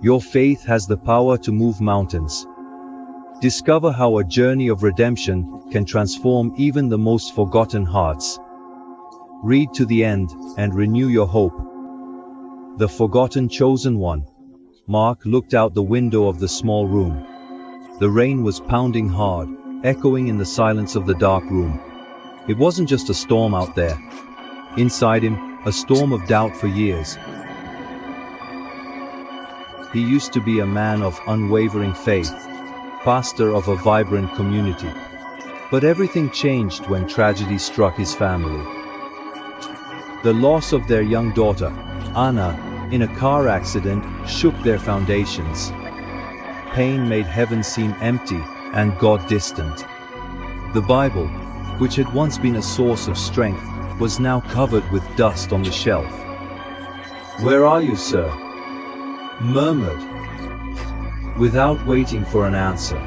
Your faith has the power to move mountains. Discover how a journey of redemption can transform even the most forgotten hearts. Read to the end and renew your hope. The Forgotten Chosen One. Mark looked out the window of the small room. The rain was pounding hard, echoing in the silence of the dark room. It wasn't just a storm out there. Inside him, a storm of doubt for years. He used to be a man of unwavering faith, pastor of a vibrant community. But everything changed when tragedy struck his family. The loss of their young daughter, Anna, in a car accident, shook their foundations. Pain made heaven seem empty and God distant. The Bible, which had once been a source of strength, was now covered with dust on the shelf. "Where are you, sir?" murmured, without waiting for an answer.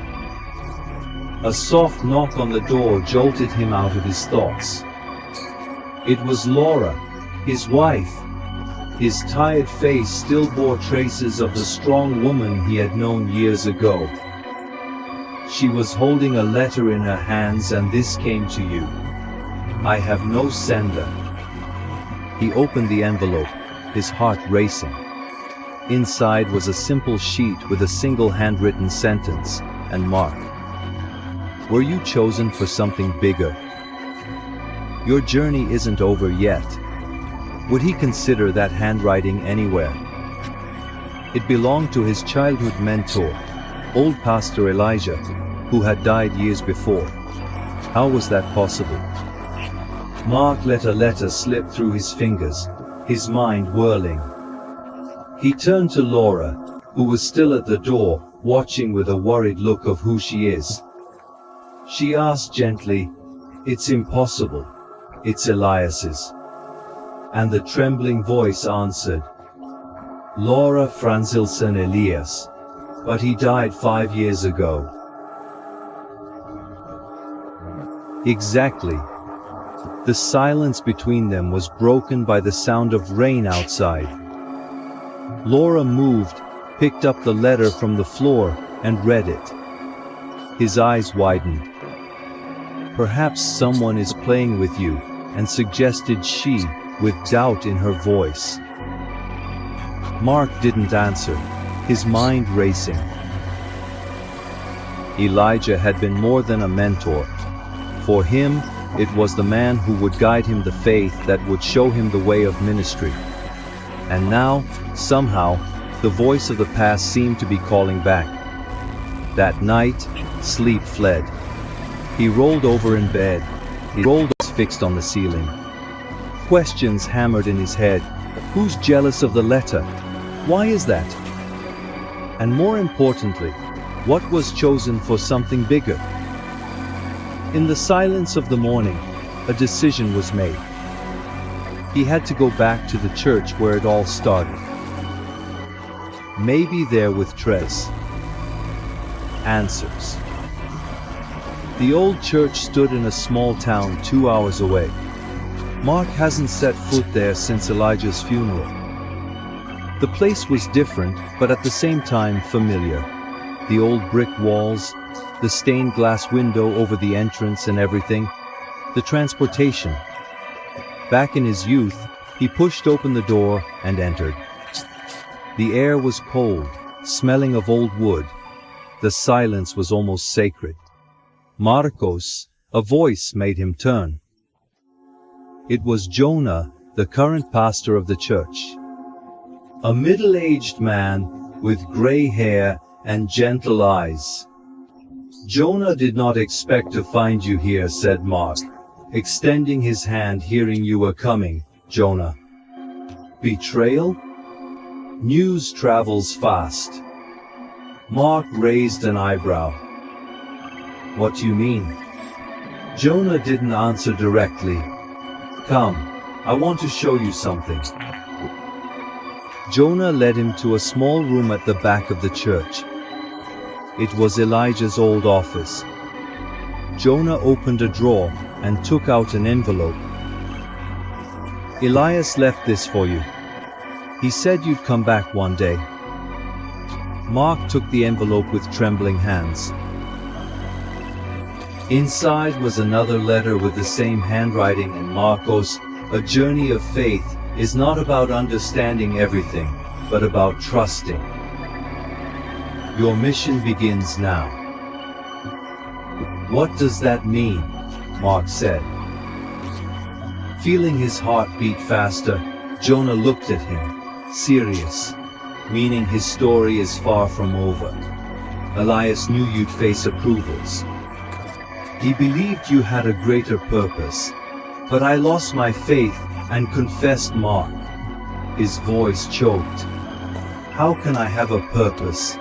A soft knock on the door jolted him out of his thoughts. It was Laura, his wife. His tired face still bore traces of the strong woman he had known years ago. She was holding a letter in her hands, and this came to you. I have no sender. He opened the envelope, his heart racing. Inside was a simple sheet with a single handwritten sentence, and Mark. Were you chosen for something bigger? Your journey isn't over yet. Would he consider that handwriting anywhere? It belonged to his childhood mentor, old Pastor Elijah, who had died years before. How was that possible? Mark let a letter slip through his fingers, his mind whirling. He turned to Laura, who was still at the door, watching with a worried look of who she is. She asked gently, "It's impossible. It's Elias's." And the trembling voice answered, "Laura Franzilson Elias. But he died 5 years ago." Exactly. The silence between them was broken by the sound of rain outside. Laura moved, picked up the letter from the floor, and read it. His eyes widened. "Perhaps someone is playing with you," and suggested she, with doubt in her voice. Mark didn't answer, his mind racing. Elijah had been more than a mentor. For him, it was the man who would guide him the faith that would show him the way of ministry. And now, somehow, the voice of the past seemed to be calling back. That night, sleep fled. He rolled over in bed, his eyes fixed on the ceiling. Questions hammered in his head. Who's jealous of the letter? Why is that? And more importantly, what was chosen for something bigger? In the silence of the morning, a decision was made. He had to go back to the church where it all started. Maybe there with Tres. Answers. The old church stood in a small town 2 hours away. Mark hasn't set foot there since Elijah's funeral. The place was different, but at the same time familiar. The old brick walls, the stained glass window over the entrance and everything. The transportation. Back in his youth, he pushed open the door and entered. The air was cold, smelling of old wood. The silence was almost sacred. Marcos, a voice made him turn. It was Jonah, the current pastor of the church. A middle-aged man with gray hair and gentle eyes. "Jonah did not expect to find you here," said Mark, extending his hand. "Hearing you were coming, Jonah." Betrayal? News travels fast. Mark raised an eyebrow. "What do you mean?" Jonah didn't answer directly. "Come, I want to show you something." Jonah led him to a small room at the back of the church. It was Elijah's old office. Jonah opened a drawer and took out an envelope. "Elias left this for you. He said you'd come back one day." Mark took the envelope with trembling hands. Inside was another letter with the same handwriting and Marcos. A journey of faith is not about understanding everything, but about trusting. Your mission begins now. What does that mean? Mark said. Feeling his heart beat faster, Jonah looked at him, serious, meaning his story is far from over. Elias knew you'd face approvals. He believed you had a greater purpose. But I lost my faith and confessed, Mark. His voice choked. How can I have a purpose?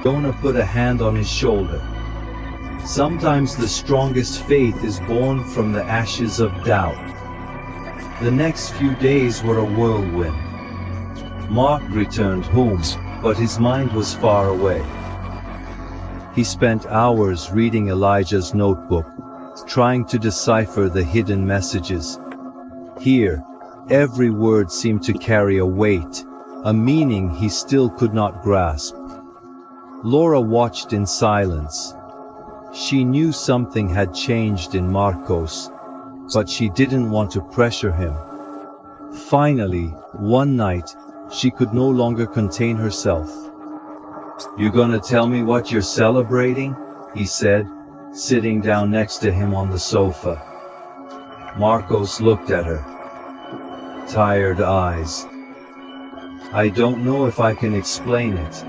Jonah put a hand on his shoulder. Sometimes the strongest faith is born from the ashes of doubt. The next few days were a whirlwind. Mark returned home, but his mind was far away. He spent hours reading Elijah's notebook, trying to decipher the hidden messages. Here, every word seemed to carry a weight, a meaning he still could not grasp. Laura watched in silence. She knew something had changed in Marcos, but she didn't want to pressure him. Finally, one night, she could no longer contain herself. "You gonna tell me what you're celebrating?" he said, sitting down next to him on the sofa. Marcos looked at her. Tired eyes. "I don't know if I can explain it.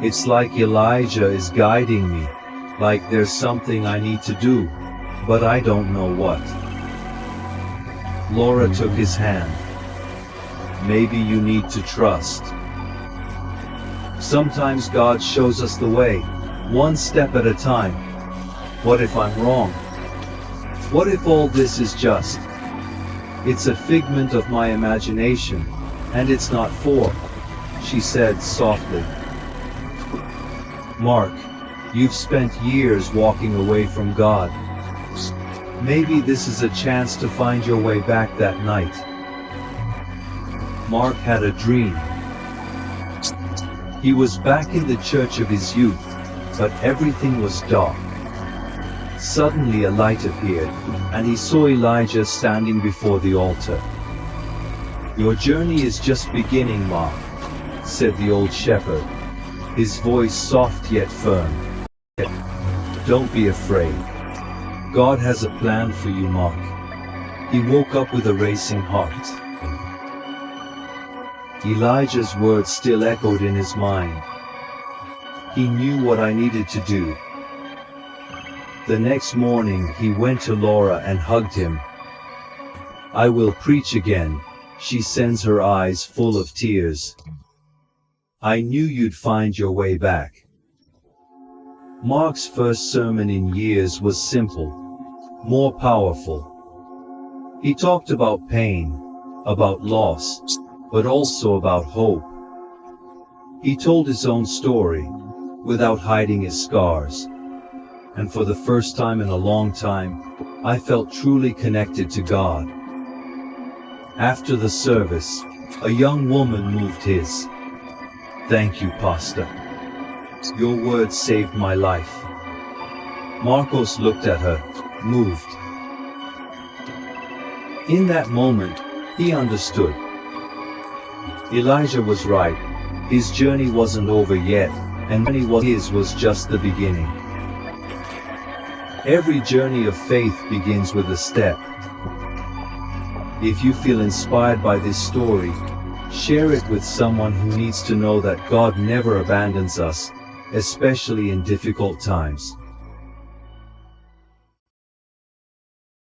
It's like Elijah is guiding me, like there's something I need to do, but I don't know what." Laura took his hand. "Maybe you need to trust. Sometimes God shows us the way, one step at a time. What if I'm wrong? What if all this is just? It's a figment of my imagination, and it's not for," she said softly. "Mark, you've spent years walking away from God. Maybe this is a chance to find your way back that night." Mark had a dream. He was back in the church of his youth, but everything was dark. Suddenly a light appeared, and he saw Elijah standing before the altar. "Your journey is just beginning, Mark," said the old shepherd, his voice soft yet firm. "Don't be afraid. God has a plan for you, Mark." He woke up with a racing heart. Elijah's words still echoed in his mind. He knew what I needed to do. The next morning he went to Laura and hugged him. "I will preach again," she says, her eyes full of tears. "I knew you'd find your way back." Mark's first sermon in years was simple, more powerful. He talked about pain, about loss, but also about hope. He told his own story, without hiding his scars. And for the first time in a long time, I felt truly connected to God. After the service, a young woman moved his. "Thank you, Pastor. Your words saved my life." Marcos looked at her, moved. In that moment, he understood. Elijah was right. His journey wasn't over yet, and his was just the beginning. Every journey of faith begins with a step. If you feel inspired by this story, share it with someone who needs to know that God never abandons us, especially in difficult times.